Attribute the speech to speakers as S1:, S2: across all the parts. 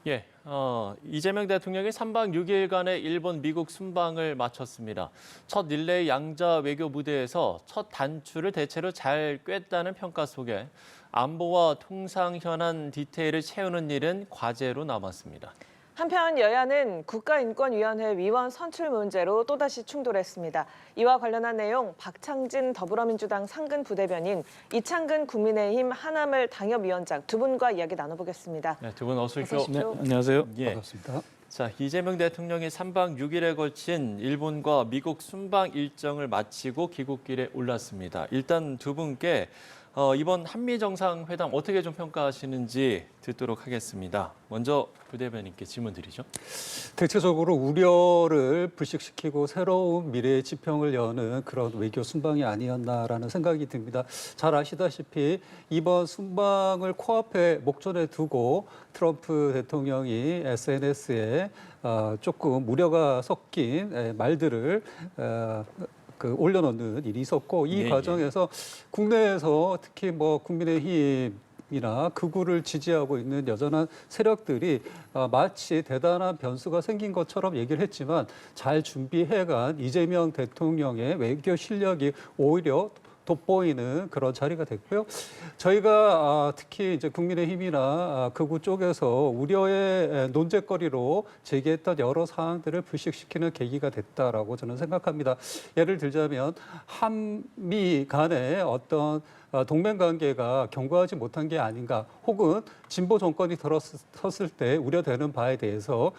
S1: 예, 이재명 대통령이 3박 6일간의 일본, 미국 순방을 마쳤습니다. 첫 릴레이 양자 외교 무대에서 첫 단추를 대체로 잘 꿰었다는 평가 속에 안보와 통상 현안 디테일을 채우는 일은 과제로 남았습니다.
S2: 한편 여야는 국가인권위원회 위원 선출 문제로 또다시 충돌했습니다. 이와 관련한 내용 박창진 더불어민주당 상근 부대변인, 이창근 국민의힘 하나물 당협위원장 두 분과 이야기 나눠보겠습니다.
S1: 네, 두 분 어서 오십시오.
S2: 어서 오십시오.
S3: 네, 안녕하세요.
S1: 예.
S3: 반갑습니다.
S1: 자, 이재명 대통령이 3박 6일에 걸친 일본과 미국 순방 일정을 마치고 귀국길에 올랐습니다. 일단 두 분께 이번 한미 정상회담 어떻게 좀 평가하시는지 듣도록 하겠습니다. 먼저 부대변인께 질문 드리죠.
S3: 대체적으로 우려를 불식시키고 새로운 미래의 지평을 여는 그런 외교 순방이 아니었나라는 생각이 듭니다. 잘 아시다시피 이번 순방을 코앞에 목전에 두고 트럼프 대통령이 SNS에 조금 우려가 섞인 말들을 올려놓는 일이 있었고, 이 과정에서 국내에서 특히 국민의힘이나 극우를 지지하고 있는 여전한 세력들이 마치 대단한 변수가 생긴 것처럼 얘기를 했지만 잘 준비해간 이재명 대통령의 외교 실력이 오히려 돋보이는 그런 자리가 됐고요. 저희가 특히 이제 국민의힘이나 극우 쪽에서 우려의 논쟁거리로 제기했던 여러 사항들을 불식시키는 계기가 됐다라고 저는 생각합니다. 예를 들자면 한미 간의 어떤 동맹 관계가 견고하지 못한 게 아닌가, 혹은 진보 정권이 들어섰을 때 우려되는 바에 대해서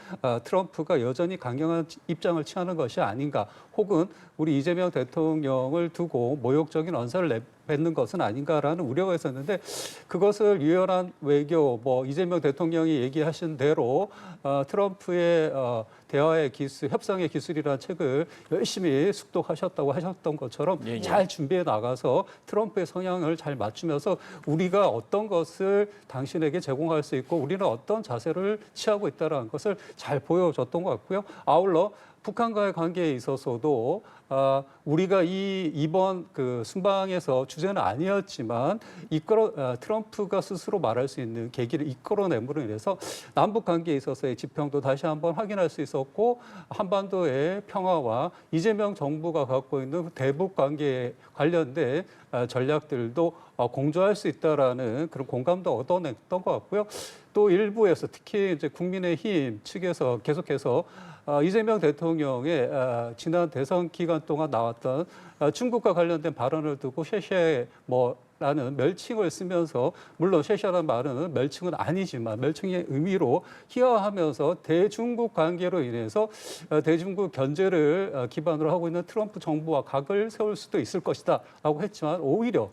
S3: 트럼프가 여전히 강경한 입장을 취하는 것이 아닌가, 혹은 우리 이재명 대통령을 두고 모욕적인 언사를 내뱉는 것은 아닌가라는 우려가 있었는데, 그것을 유연한 외교, 이재명 대통령이 얘기하신 대로 트럼프의 대화의 기술, 협상의 기술이라는 책을 열심히 숙독하셨다고 하셨던 것처럼 잘 준비해 나가서 트럼프의 성향을 잘 맞추면서 우리가 어떤 것을 당신에게 제공할 수 있고 우리는 어떤 자세를 취하고 있다는 것을 잘 보여줬던 것 같고요. 아울러 북한과의 관계에 있어서도 우리가 이번 순방에서 주제는 아니었지만 트럼프가 스스로 말할 수 있는 계기를 이끌어냄으로 인해서 남북 관계에 있어서의 지평도 다시 한번 확인할 수 있었고, 한반도의 평화와 이재명 정부가 갖고 있는 대북 관계에 관련된 전략들도 공조할 수 있다라는 그런 공감도 얻어냈던 것 같고요. 또 일부에서 특히 이제 국민의힘 측에서 계속해서 이재명 대통령의 지난 대선 기간 동안 나왔던 중국과 관련된 발언을 두고 쉐쉐라는 멸칭을 쓰면서, 물론 쉐쉐라는 말은 멸칭은 아니지만 멸칭의 의미로 희화하면서 대중국 관계로 인해서 대중국 견제를 기반으로 하고 있는 트럼프 정부와 각을 세울 수도 있을 것이다라고 했지만, 오히려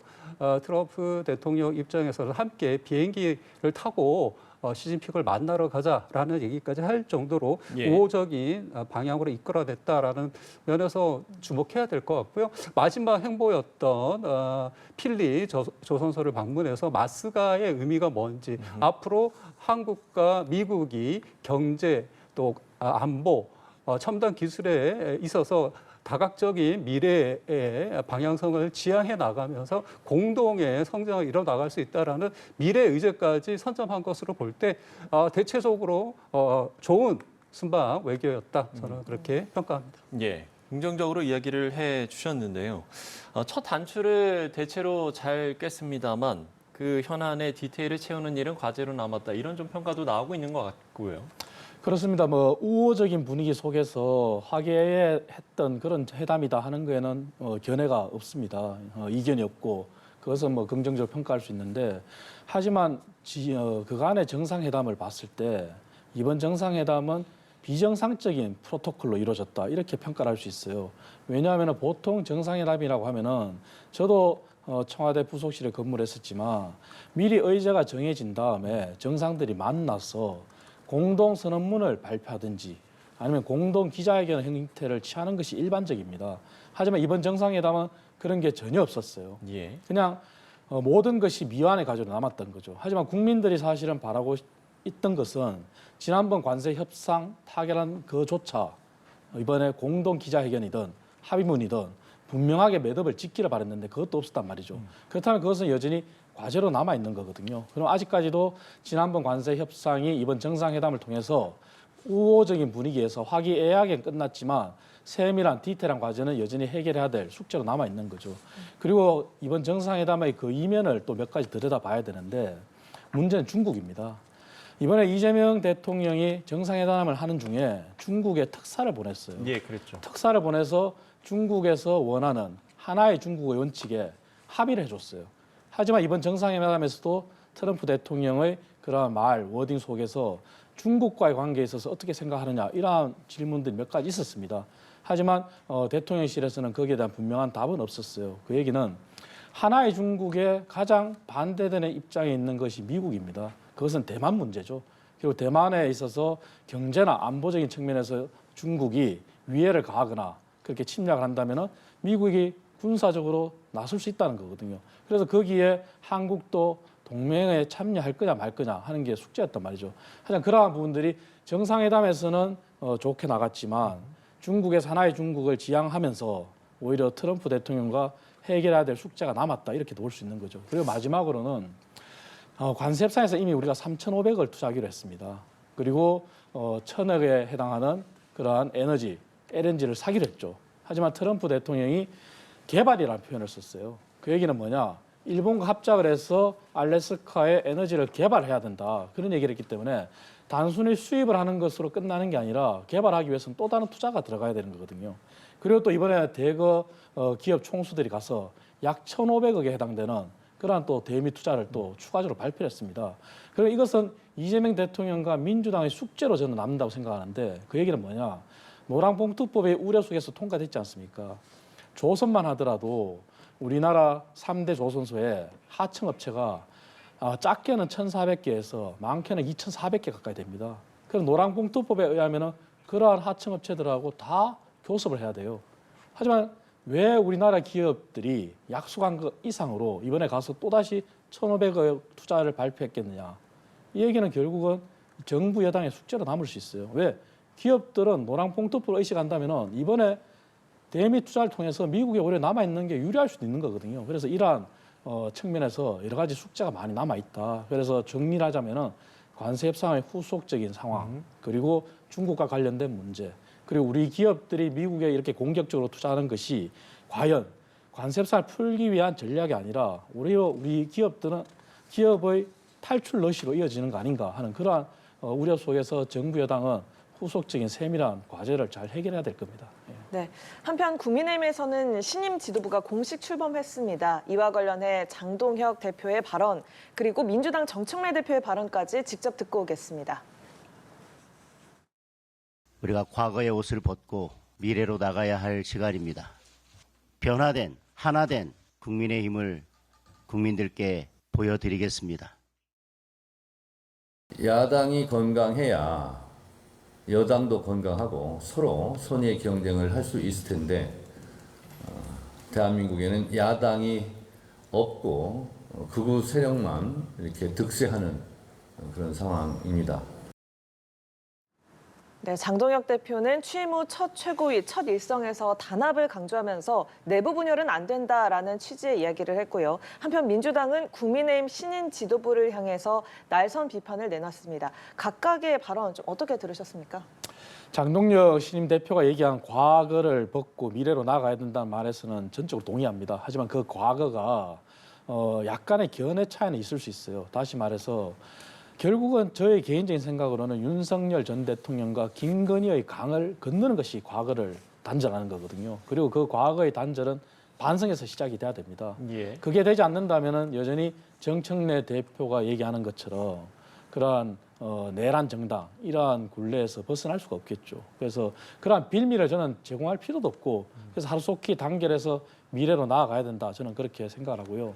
S3: 트럼프 대통령 입장에서는 함께 비행기를 타고 시진핑을 만나러 가자라는 얘기까지 할 정도로 우호적인 방향으로 이끌어냈다라는 면에서 주목해야 될 것 같고요. 마지막 행보였던 필리 조선소를 방문해서 마스가의 의미가 뭔지, 앞으로 한국과 미국이 경제 또 안보, 첨단 기술에 있어서 다각적인 미래의 방향성을 지향해 나가면서 공동의 성장을 이뤄 나갈 수 있다라는 미래 의제까지 선점한 것으로 볼 때 대체적으로 좋은 순방 외교였다, 저는 그렇게 평가합니다.
S1: 예, 긍정적으로 이야기를 해 주셨는데요. 첫 단추를 대체로 잘 깼습니다만 그 현안의 디테일을 채우는 일은 과제로 남았다, 이런 좀 평가도 나오고 있는 것 같고요.
S4: 그렇습니다. 우호적인 분위기 속에서 화기애애했던 그런 회담이다 하는 거에는 견해가 없습니다. 이견이 없고, 그것은 긍정적으로 평가할 수 있는데, 하지만 그간의 정상회담을 봤을 때 이번 정상회담은 비정상적인 프로토콜로 이루어졌다, 이렇게 평가를 할 수 있어요. 왜냐하면 보통 정상회담이라고 하면은, 저도 청와대 부속실에 근무를 했었지만 미리 의제가 정해진 다음에 정상들이 만나서 공동 선언문을 발표하든지 아니면 공동 기자회견 형태를 취하는 것이 일반적입니다. 하지만 이번 정상회담은 그런 게 전혀 없었어요. 그냥 모든 것이 미완의 가지로 남았던 거죠. 하지만 국민들이 사실은 바라고 있던 것은 지난번 관세 협상 타결한 그조차 이번에 공동 기자회견이든 합의문이든 분명하게 매듭을 짓기를 바랬는데 그것도 없었단 말이죠. 그렇다면 그것은 여전히 과제로 남아 있는 거거든요. 그럼 아직까지도 지난번 관세 협상이 이번 정상회담을 통해서 우호적인 분위기에서 화기애애하게 끝났지만 세밀한 디테일한 과제는 여전히 해결해야 될 숙제로 남아 있는 거죠. 그리고 이번 정상회담의 그 이면을 또 몇 가지 들여다봐야 되는데 문제는 중국입니다. 이번에 이재명 대통령이 정상회담을 하는 중에 중국에 특사를 보냈어요.
S1: 예, 그랬죠.
S4: 특사를 보내서 중국에서 원하는 하나의 중국의 원칙에 합의를 해줬어요. 하지만 이번 정상회담에서도 트럼프 대통령의 그러한 말, 워딩 속에서 중국과의 관계에 있어서 어떻게 생각하느냐 이러한 질문들이 몇 가지 있었습니다. 하지만 대통령실에서는 거기에 대한 분명한 답은 없었어요. 그 얘기는 하나의 중국에 가장 반대되는 입장에 있는 것이 미국입니다. 그것은 대만 문제죠. 그리고 대만에 있어서 경제나 안보적인 측면에서 중국이 위해를 가하거나 그렇게 침략을 한다면 미국이 군사적으로 나설 수 있다는 거거든요. 그래서 거기에 한국도 동맹에 참여할 거냐 말 거냐 하는 게 숙제였단 말이죠. 하지만 그러한 부분들이 정상회담에서는 좋게 나갔지만 중국의 하나의 중국을 지향하면서 오히려 트럼프 대통령과 해결해야 될 숙제가 남았다 이렇게 볼 수 있는 거죠. 그리고 마지막으로는 관세 협상에서 이미 우리가 3,500을 투자하기로 했습니다. 그리고 1,000억에 해당하는 그러한 에너지, LNG를 사기로 했죠. 하지만 트럼프 대통령이 개발이라는 표현을 썼어요. 그 얘기는 뭐냐? 일본과 합작을 해서 알래스카에 에너지를 개발해야 된다. 그런 얘기를 했기 때문에 단순히 수입을 하는 것으로 끝나는 게 아니라 개발하기 위해서는 또 다른 투자가 들어가야 되는 거거든요. 그리고 또 이번에 대거 기업 총수들이 가서 약 1,500억에 해당되는 그러한 또 대미 투자를 또 추가적으로 발표했습니다. 그리고 이것은 이재명 대통령과 민주당의 숙제로 저는 남는다고 생각하는데 그 얘기는 뭐냐? 노랑봉투법의 우려 속에서 통과됐지 않습니까? 조선만 하더라도 우리나라 3대 조선소에 하청업체가 작게는 1,400개에서 많게는 2,400개 가까이 됩니다. 그럼 노랑봉투법에 의하면 그러한 하청업체들하고 다 교섭을 해야 돼요. 하지만 왜 우리나라 기업들이 약속한 것 이상으로 이번에 가서 또다시 1,500억 투자를 발표했겠느냐. 이 얘기는 결국은 정부 여당의 숙제로 남을 수 있어요. 왜? 기업들은 노랑봉투법을 의식한다면 이번에 대미 투자를 통해서 미국에 오히려 남아있는 게 유리할 수도 있는 거거든요. 그래서 이러한 측면에서 여러 가지 숙제가 많이 남아있다. 그래서 정리를 하자면은 관세 협상의 후속적인 상황, 그리고 중국과 관련된 문제, 그리고 우리 기업들이 미국에 이렇게 공격적으로 투자하는 것이 과연 관세 협상을 풀기 위한 전략이 아니라 오히려 우리 기업들은 기업의 탈출 러시로 이어지는 거 아닌가 하는 그러한 우려 속에서 정부 여당은 후속적인 세밀한 과제를 잘 해결해야 될 겁니다.
S2: 네. 한편 국민의힘에서는 신임 지도부가 공식 출범했습니다. 이와 관련해 장동혁 대표의 발언, 그리고 민주당 정청래 대표의 발언까지 직접 듣고 오겠습니다.
S5: 우리가 과거의 옷을 벗고 미래로 나가야 할 시간입니다. 변화된, 하나된 국민의힘을 국민들께 보여드리겠습니다.
S6: 야당이 건강해야 여당도 건강하고 서로 선의 경쟁을 할 수 있을 텐데 대한민국에는 야당이 없고 극우 세력만 이렇게 득세하는 그런 상황입니다.
S2: 네, 장동혁 대표는 취임 후 첫 최고위, 첫 일성에서 단합을 강조하면서 내부 분열은 안 된다라는 취지의 이야기를 했고요. 한편 민주당은 국민의힘 신인 지도부를 향해서 날선 비판을 내놨습니다. 각각의 발언 좀 어떻게 들으셨습니까?
S4: 장동혁 신임 대표가 얘기한 과거를 벗고 미래로 나가야 된다는 말에서는 전적으로 동의합니다. 하지만 그 과거가 약간의 견해 차이는 있을 수 있어요. 다시 말해서 결국은 저의 개인적인 생각으로는 윤석열 전 대통령과 김건희의 강을 건너는 것이 과거를 단절하는 거거든요. 그리고 그 과거의 단절은 반성에서 시작이 돼야 됩니다.
S1: 예.
S4: 그게 되지 않는다면 여전히 정청래 대표가 얘기하는 것처럼 그러한 내란 정당 이러한 굴레에서 벗어날 수가 없겠죠. 그래서 그러한 빌미를 저는 제공할 필요도 없고 그래서 하루속히 단결해서 미래로 나아가야 된다. 저는 그렇게 생각을 하고요.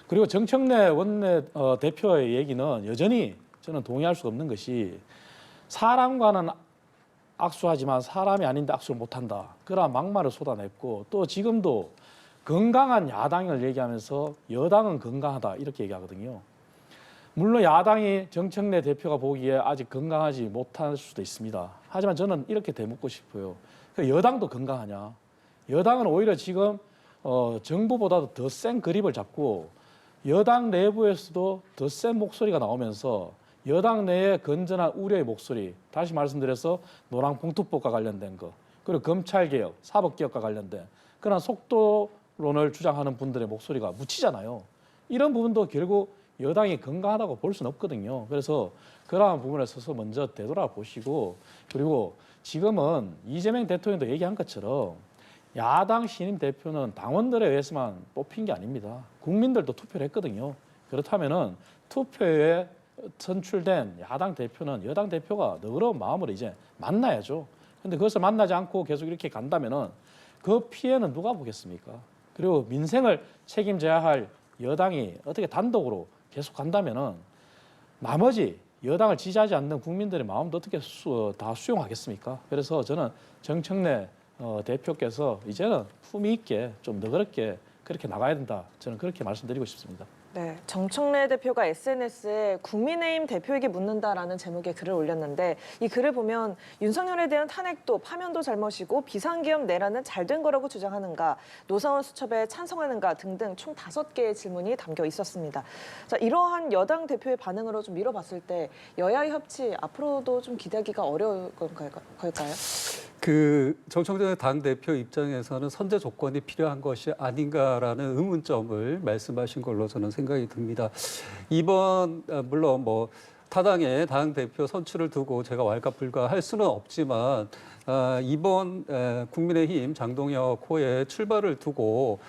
S4: 그리고 정청래 원내 대표의 얘기는 여전히 저는 동의할 수가 없는 것이 사람과는 악수하지만 사람이 아닌데 악수를 못한다. 그런 막말을 쏟아냈고 또 지금도 건강한 야당을 얘기하면서 여당은 건강하다 이렇게 얘기하거든요. 물론 야당이 정청래 대표가 보기에 아직 건강하지 못할 수도 있습니다. 하지만 저는 이렇게 되묻고 싶어요. 여당도 건강하냐? 여당은 오히려 지금 정부보다도 더 센 그립을 잡고 여당 내부에서도 더 센 목소리가 나오면서 여당 내의 건전한 우려의 목소리, 다시 말씀드려서 노랑봉투법과 관련된 거, 그리고 검찰개혁, 사법개혁과 관련된 그런 속도론을 주장하는 분들의 목소리가 묻히잖아요. 이런 부분도 결국 여당이 건강하다고 볼 수는 없거든요. 그래서 그러한 부분에 있어서 먼저 되돌아보시고, 그리고 지금은 이재명 대통령도 얘기한 것처럼 야당 신임 대표는 당원들에 의해서만 뽑힌 게 아닙니다. 국민들도 투표를 했거든요. 그렇다면은 투표에 선출된 야당 대표는 여당 대표가 너그러운 마음으로 이제 만나야죠. 근데 그것을 만나지 않고 계속 이렇게 간다면은 그 피해는 누가 보겠습니까? 그리고 민생을 책임져야 할 여당이 어떻게 단독으로 계속 간다면은 나머지 여당을 지지하지 않는 국민들의 마음도 어떻게 다 수용하겠습니까? 그래서 저는 정청래 대표께서 이제는 품위 있게 좀 너그럽게 그렇게 나가야 된다. 저는 그렇게 말씀드리고 싶습니다.
S2: 네, 정청래 대표가 SNS에 국민의힘 대표에게 묻는다라는 제목의 글을 올렸는데 이 글을 보면 윤석열에 대한 탄핵도 파면도 잘못이고 비상기업 내란은 잘된 거라고 주장하는가, 노사원 수첩에 찬성하는가 등등 총 5개의 질문이 담겨 있었습니다. 자, 이러한 여당 대표의 반응으로 좀 미뤄봤을 때 여야의 협치 앞으로도 좀 기대하기가 어려울 걸까요?
S3: 그 정청래 당대표 입장에서는 선제 조건이 필요한 것이 아닌가라는 의문점을 말씀하신 걸로 저는 생각이 듭니다. 이번 물론 뭐 타당의 당대표 선출을 두고 제가 왈가불가할 수는 없지만 이번 국민의힘 장동혁 호의 출발을 두고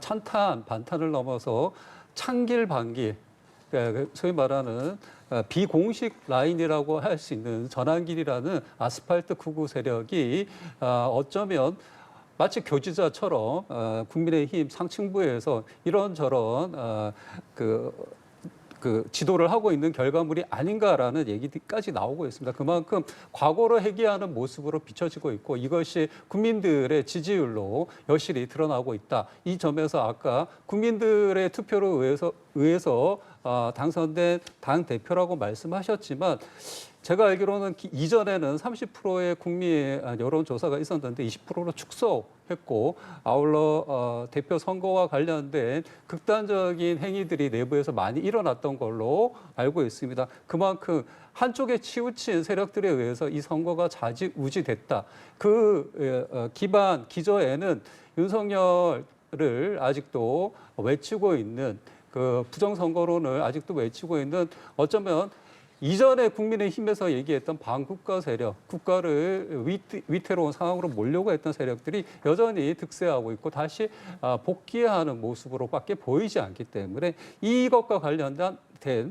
S3: 찬탄 반탄을 넘어서 찬길반길, 소위 말하는 비공식 라인이라고 할 수 있는 전환길이라는 아스팔트 구구 세력이 어쩌면 마치 교지자처럼 국민의힘 상층부에서 이런저런 그 지도를 하고 있는 결과물이 아닌가라는 얘기까지 나오고 있습니다. 그만큼 과거로 회귀하는 모습으로 비춰지고 있고 이것이 국민들의 지지율로 여실히 드러나고 있다. 이 점에서 아까 국민들의 투표로 의해서 당선된 당 대표라고 말씀하셨지만 제가 알기로는 이전에는 30%의 국민 여론조사가 있었는데 20%로 축소했고 아울러 대표 선거와 관련된 극단적인 행위들이 내부에서 많이 일어났던 걸로 알고 있습니다. 그만큼 한쪽에 치우친 세력들에 의해서 이 선거가 좌지우지됐다. 그 기저에는 윤석열을 아직도 외치고 있는 그 부정선거론을 아직도 외치고 있는 어쩌면 이전에 국민의힘에서 얘기했던 반국가 세력, 국가를 위태로운 상황으로 몰려고 했던 세력들이 여전히 득세하고 있고 다시 복귀하는 모습으로밖에 보이지 않기 때문에 이것과 관련된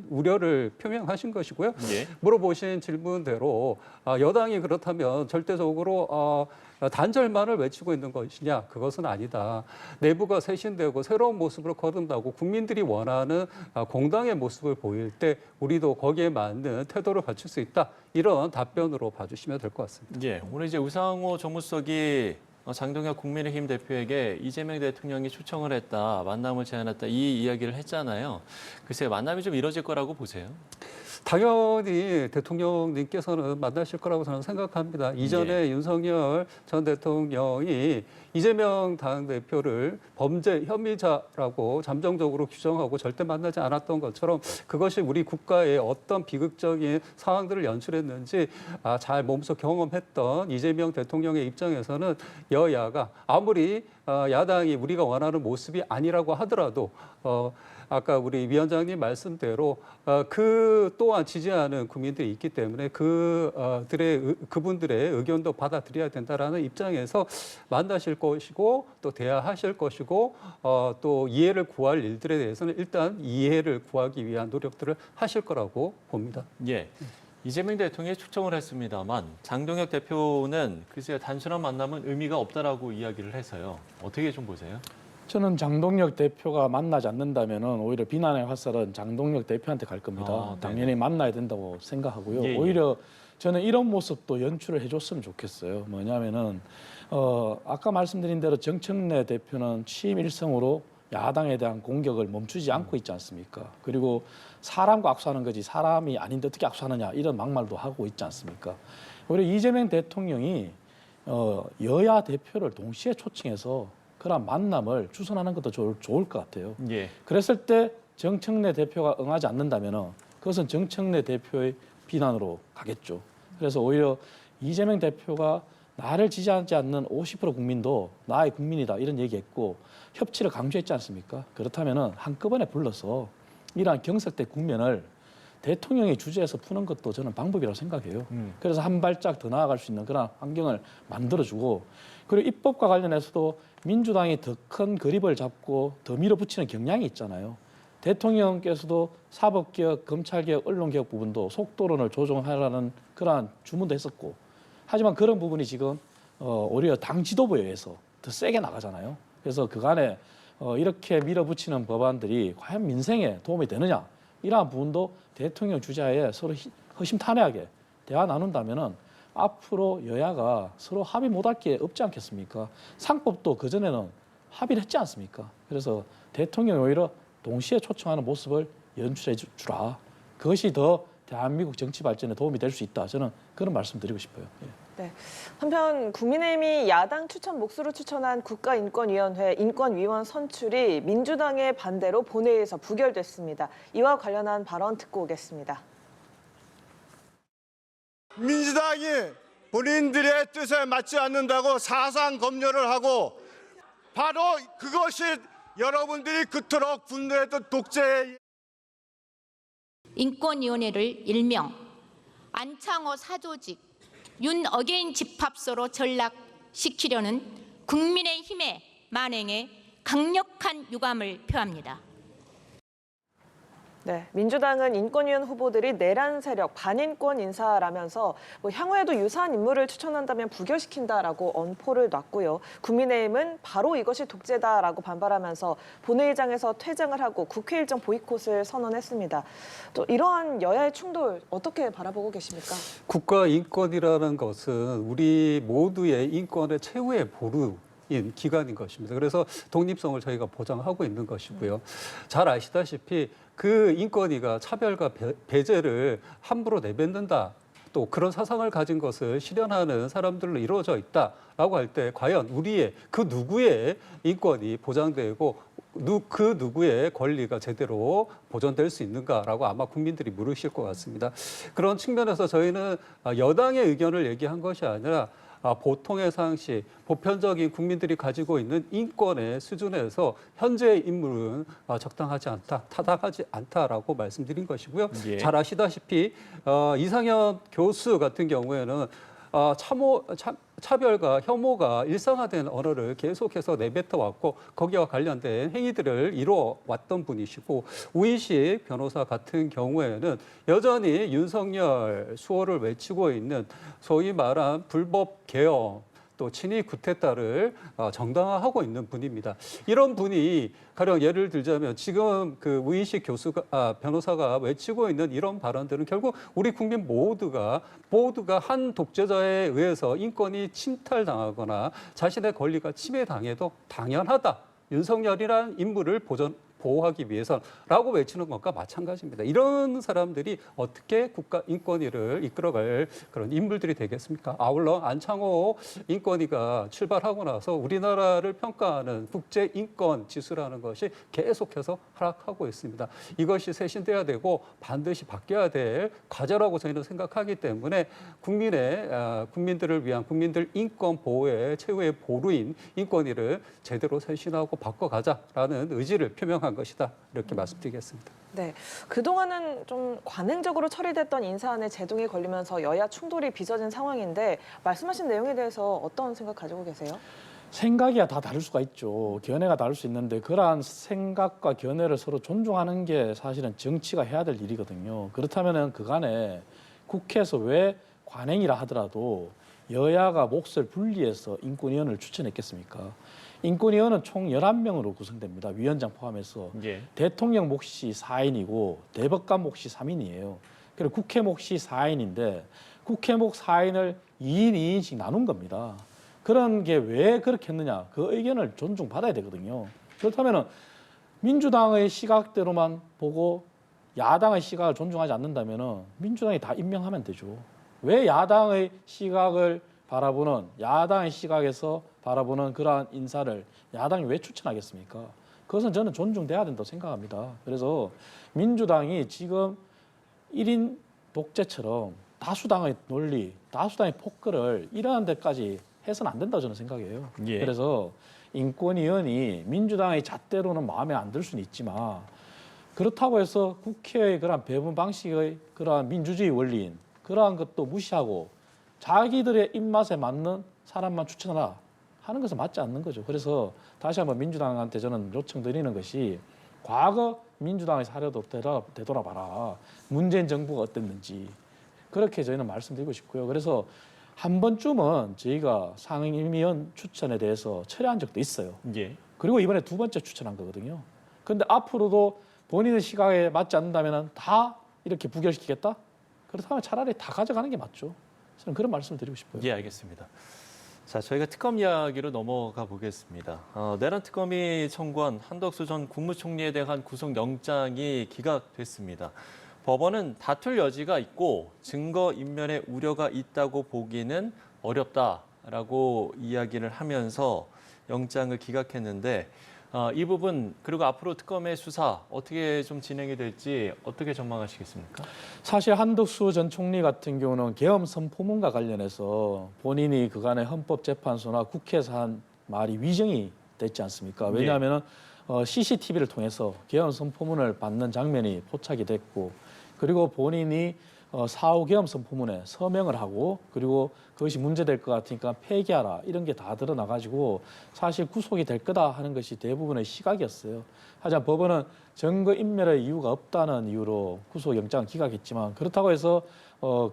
S3: 우려를 표명하신 것이고요.
S1: 예.
S3: 물어보신 질문대로 여당이 그렇다면 절대적으로 단절만을 외치고 있는 것이냐? 그것은 아니다. 내부가 쇄신되고 새로운 모습으로 거듭나고 국민들이 원하는 공당의 모습을 보일 때 우리도 거기에 맞는 태도를 갖출 수 있다. 이런 답변으로 봐주시면 될 것 같습니다.
S1: 예, 오늘 이제 우상호 정무수석이 장동혁 국민의힘 대표에게 이재명 대통령이 초청을 했다, 만남을 제안했다 이 이야기를 했잖아요. 글쎄 만남이 좀 이뤄질 거라고 보세요?
S3: 당연히 대통령님께서는 만나실 거라고 저는 생각합니다. 이전에 윤석열 전 대통령이 이재명 당대표를 범죄 혐의자라고 잠정적으로 규정하고 절대 만나지 않았던 것처럼 그것이 우리 국가의 어떤 비극적인 상황들을 연출했는지 잘 몸소 경험했던 이재명 대통령의 입장에서는 여야가 아무리 야당이 우리가 원하는 모습이 아니라고 하더라도 아까 우리 위원장님 말씀대로 그 또한 지지하는 국민들이 있기 때문에 그분들의 의견도 받아들여야 된다라는 입장에서 만나실 것이고 또 대화하실 것이고 또 이해를 구할 일들에 대해서는 일단 이해를 구하기 위한 노력들을 하실 거라고 봅니다.
S1: 예. 이재명 대통령이 초청을 했습니다만 장동혁 대표는 글쎄요 단순한 만남은 의미가 없다라고 이야기를 해서요. 어떻게 좀 보세요?
S4: 저는 장동혁 대표가 만나지 않는다면 오히려 비난의 화살은 장동혁 대표한테 갈 겁니다. 당연히 만나야 된다고 생각하고요.
S1: 예.
S4: 오히려 저는 이런 모습도 연출을 해줬으면 좋겠어요. 뭐냐면은 아까 말씀드린 대로 정청래 대표는 취임 일성으로 야당에 대한 공격을 멈추지 않고 있지 않습니까? 그리고 사람과 악수하는 거지 사람이 아닌데 어떻게 악수하느냐 이런 막말도 하고 있지 않습니까? 오히려 이재명 대통령이 여야 대표를 동시에 초청해서 그런 만남을 추선하는 것도 좋을 것 같아요.
S1: 예.
S4: 그랬을 때 정청래 대표가 응하지 않는다면 그것은 정청래 대표의 비난으로 가겠죠. 그래서 오히려 이재명 대표가 나를 지지하지 않는 50% 국민도 나의 국민이다 이런 얘기했고 협치를 강조했지 않습니까? 그렇다면 한꺼번에 불러서 이러한 경색된 국면을 대통령이 주재해서 푸는 것도 저는 방법이라고 생각해요. 그래서 한 발짝 더 나아갈 수 있는 그런 환경을 만들어주고 그리고 입법과 관련해서도 민주당이 더 큰 그립을 잡고 더 밀어붙이는 경향이 있잖아요. 대통령께서도 사법개혁, 검찰개혁, 언론개혁 부분도 속도론을 조정하라는 그러한 주문도 했었고 하지만 그런 부분이 지금 오히려 당 지도부에 의해서 더 세게 나가잖아요. 그래서 그간에 이렇게 밀어붙이는 법안들이 과연 민생에 도움이 되느냐 이러한 부분도 대통령 주재하에 서로 허심탄회하게 대화 나눈다면은 앞으로 여야가 서로 합의 못할 게 없지 않겠습니까? 상법도 그전에는 합의를 했지 않습니까? 그래서 대통령이 오히려 동시에 초청하는 모습을 연출해 주라. 그것이 더 대한민국 정치 발전에 도움이 될 수 있다. 저는 그런 말씀 드리고 싶어요. 예.
S2: 네. 한편 국민의힘이 야당 추천 몫으로 추천한 국가인권위원회 인권위원 선출이 민주당의 반대로 본회의에서 부결됐습니다. 이와 관련한 발언 듣고 오겠습니다.
S7: 민주당이 본인들의 뜻에 맞지 않는다고 사상 검열을 하고 바로 그것이 여러분들이 그토록 분노했던 독재의
S8: 인권위원회를 일명 안창호 사조직 윤어게인 집합소로 전락시키려는 국민의힘의 만행에 강력한 유감을 표합니다.
S2: 네, 민주당은 인권위원 후보들이 내란 세력, 반인권 인사라면서 향후에도 유사한 인물을 추천한다면 부결시킨다라고 언포를 놨고요. 국민의힘은 바로 이것이 독재다라고 반발하면서 본회의장에서 퇴장을 하고 국회 일정 보이콧을 선언했습니다. 또 이러한 여야의 충돌 어떻게 바라보고 계십니까?
S3: 국가인권이라는 것은 우리 모두의 인권의 최후의 보루 인 기관인 것입니다. 그래서 독립성을 저희가 보장하고 있는 것이고요. 잘 아시다시피 그 인권위가 차별과 배제를 함부로 내뱉는다. 또 그런 사상을 가진 것을 실현하는 사람들로 이루어져 있다라고 할 때 과연 우리의 그 누구의 인권이 보장되고 그 누구의 권리가 제대로 보존될 수 있는가라고 아마 국민들이 물으실 것 같습니다. 그런 측면에서 저희는 여당의 의견을 얘기한 것이 아니라 보통의 상식, 보편적인 국민들이 가지고 있는 인권의 수준에서 현재의 인물은 적당하지 않다, 타당하지 않다라고 말씀드린 것이고요.
S1: 예.
S3: 잘 아시다시피 이상현 교수 같은 경우에는 차별과 혐오가 일상화된 언어를 계속해서 내뱉어 왔고 거기와 관련된 행위들을 이루어 왔던 분이시고 우인식 변호사 같은 경우에는 여전히 윤석열 수호를 외치고 있는 소위 말한 불법 개혁 또 친위 구테타를 정당화하고 있는 분입니다. 이런 분이 가령 예를 들자면 지금 그 우인식 변호사가 외치고 있는 이런 발언들은 결국 우리 국민 모두가 한 독재자에 의해서 인권이 침탈당하거나 자신의 권리가 침해당해도 당연하다. 윤석열이란 인물을 보호하기 위해서라고 외치는 것과 마찬가지입니다. 이런 사람들이 어떻게 국가 인권위를 이끌어갈 그런 인물들이 되겠습니까? 아울러 안창호 인권위가 출발하고 나서 우리나라를 평가하는 국제 인권 지수라는 것이 계속해서 하락하고 있습니다. 이것이 쇄신돼야 되고 반드시 바뀌어야 될 과제라고 저희는 생각하기 때문에 국민들을 위한 국민들 인권 보호의 최후의 보루인 인권위를 제대로 쇄신하고 바꿔가자라는 의지를 표명한 것이다. 이렇게 말씀드리겠습니다.
S2: 네, 그동안은 좀 관행적으로 처리됐던 인사안에 제동이 걸리면서 여야 충돌이 빚어진 상황인데 말씀하신 내용에 대해서 어떤 생각 가지고 계세요?
S4: 생각이야 다 다를 수가 있죠. 견해가 다를 수 있는데 그러한 생각과 견해를 서로 존중하는 게 사실은 정치가 해야 될 일이거든요. 그렇다면 그간에 국회에서 왜 관행이라 하더라도 여야가 몫을 분리해서 인권위원을 추천했겠습니까? 인권위원은 총 11명으로 구성됩니다. 위원장 포함해서.
S1: 예.
S4: 대통령 몫이 4인이고 대법관 몫이 3인이에요. 그리고 국회 몫이 4인인데 국회 몫 4인을 2인, 2인씩 나눈 겁니다. 그런 게 왜 그렇게 했느냐. 그 의견을 존중받아야 되거든요. 그렇다면 민주당의 시각대로만 보고 야당의 시각을 존중하지 않는다면 민주당이 다 임명하면 되죠. 왜 야당의 시각을 바라보는 야당의 시각에서 바라보는 그러한 인사를 야당이 왜 추천하겠습니까? 그것은 저는 존중돼야 된다고 생각합니다. 그래서 민주당이 지금 1인 독재처럼 다수당의 논리, 다수당의 폭거를 이러한 데까지 해서는 안 된다고 저는 생각해요.
S1: 예.
S4: 그래서 인권위원이 민주당의 잣대로는 마음에 안 들 수는 있지만 그렇다고 해서 국회의 그러한 배분 방식의 그러한 민주주의 원리인 그러한 것도 무시하고 자기들의 입맛에 맞는 사람만 추천하라 하는 것은 맞지 않는 거죠. 그래서 다시 한번 민주당한테 저는 요청드리는 것이 과거 민주당의 사례도 되돌아봐라. 문재인 정부가 어땠는지 그렇게 저희는 말씀드리고 싶고요. 그래서 한 번쯤은 저희가 상임위원 추천에 대해서 철회한 적도 있어요.
S1: 예.
S4: 그리고 이번에 두 번째 추천한 거거든요. 그런데 앞으로도 본인의 시각에 맞지 않는다면 다 이렇게 부결시키겠다? 그렇다면 차라리 다 가져가는 게 맞죠. 저는 그런 말씀을 드리고 싶어요.
S1: 예, 알겠습니다. 자, 저희가 특검 이야기로 넘어가 보겠습니다. 내란 특검이 청구한 한덕수 전 국무총리에 대한 구속영장이 기각됐습니다. 법원은 다툴 여지가 있고 증거 인멸의 우려가 있다고 보기는 어렵다라고 이야기를 하면서 영장을 기각했는데 이 부분 그리고 앞으로 특검의 수사 어떻게 좀 진행이 될지 어떻게 전망하시겠습니까?
S4: 사실 한덕수 전 총리 같은 경우는 계엄 선포문과 관련해서 본인이 그간의 헌법재판소나 국회에서 한 말이 위정이 됐지 않습니까? 왜냐하면 CCTV를 통해서 계엄 선포문을 받는 장면이 포착이 됐고 그리고 본인이 4.5 계엄 선포문에 서명을 하고 그리고 그것이 문제될 것 같으니까 폐기하라 이런 게 다 드러나가지고 사실 구속이 될 거다 하는 것이 대부분의 시각이었어요. 하지만 법원은 증거 인멸의 이유가 없다는 이유로 구속영장을 기각했지만 그렇다고 해서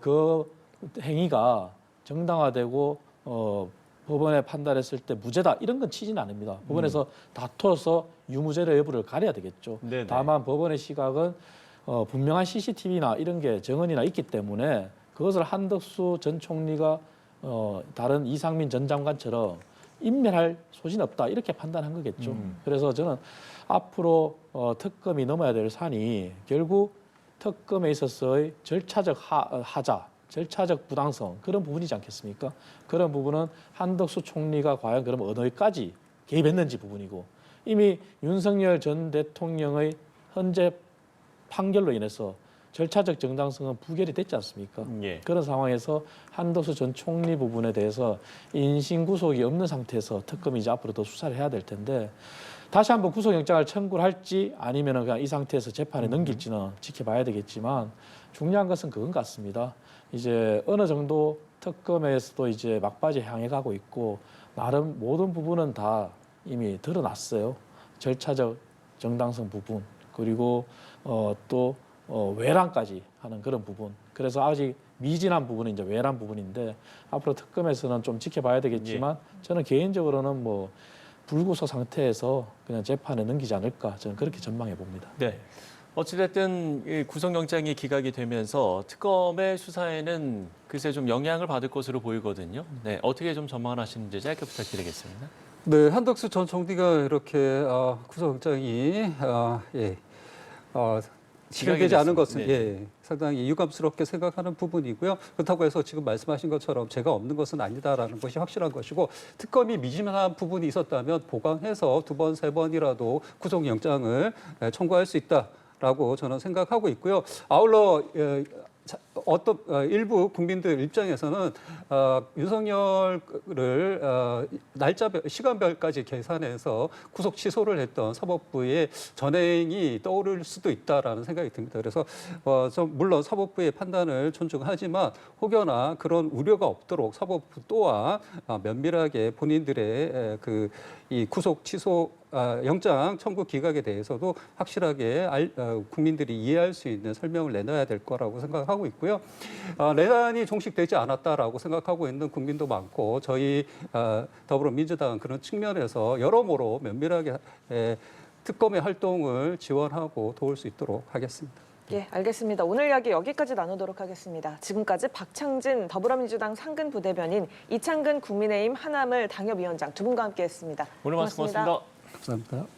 S4: 그 행위가 정당화되고 법원에 판단했을 때 무죄다 이런 건 치지는 않습니다. 법원에서 다투어서 유무죄의 여부를 가려야 되겠죠.
S1: 네네.
S4: 다만 법원의 시각은 분명한 CCTV나 이런 게 정언이나 있기 때문에 그것을 한덕수 전 총리가 다른 이상민 전 장관처럼 인멸할 소지는 없다 이렇게 판단한 거겠죠. 그래서 저는 앞으로 특검이 넘어야 될 산이 결국 특검에 있어서의 절차적 하자, 절차적 부당성 그런 부분이지 않겠습니까? 그런 부분은 한덕수 총리가 과연 그럼 어디까지 개입했는지 부분이고 이미 윤석열 전 대통령의 현재 판결로 인해서 절차적 정당성은 부결이 됐지 않습니까?
S1: 예.
S4: 그런 상황에서 한덕수 전 총리 부분에 대해서 인신 구속이 없는 상태에서 특검이 이제 앞으로 더 수사를 해야 될 텐데 다시 한번 구속영장을 청구를 할지 아니면 그냥 이 상태에서 재판에 넘길지는 지켜봐야 되겠지만 중요한 것은 그건 같습니다. 이제 어느 정도 특검에서도 이제 막바지 향해 가고 있고 나름 모든 부분은 다 이미 드러났어요. 절차적 정당성 부분 그리고 또 외란까지 하는 그런 부분. 그래서 아직 미진한 부분이 이제 외란 부분인데 앞으로 특검에서는 좀 지켜봐야 되겠지만 저는 개인적으로는 뭐 불구속 상태에서 그냥 재판에 넘기지 않을까 저는 그렇게 전망해 봅니다.
S1: 네. 어찌됐든 이 구속영장이 기각이 되면서 특검의 수사에는 글쎄 좀 영향을 받을 것으로 보이거든요. 네, 어떻게 좀 전망을 하시는지 짧게 부탁드리겠습니다.
S3: 네, 한덕수 전 총리가 이렇게 구속영장이 실현되지 않은 것은
S1: 네.
S3: 상당히 유감스럽게 생각하는 부분이고요. 그렇다고 해서 지금 말씀하신 것처럼 죄가 없는 것은 아니다라는 것이 확실한 것이고 특검이 미진한 부분이 있었다면 보강해서 두 번, 세 번이라도 구속영장을 청구할 수 있다라고 저는 생각하고 있고요. 아울러 어떤 일부 국민들 입장에서는 윤석열을 시간별까지 계산해서 구속 취소를 했던 사법부의 전행이 떠오를 수도 있다라는 생각이 듭니다. 그래서 물론 사법부의 판단을 존중하지만 혹여나 그런 우려가 없도록 사법부 또한 면밀하게 본인들의 이 구속 취소 영장 청구 기각에 대해서도 확실하게 국민들이 이해할 수 있는 설명을 내놔야 될 거라고 생각하고 있고요. 내란이 종식되지 않았다라고 생각하고 있는 국민도 많고 저희 더불어민주당은 그런 측면에서 여러모로 면밀하게 특검의 활동을 지원하고 도울 수 있도록 하겠습니다.
S2: 예, 알겠습니다. 오늘 이야기 여기까지 나누도록 하겠습니다. 지금까지 박창진 더불어민주당 상근 부대변인, 이창근 국민의힘 하나물 당협위원장 두 분과 함께했습니다.
S1: 오늘 말씀 고맙습니다.
S3: 감사합니다.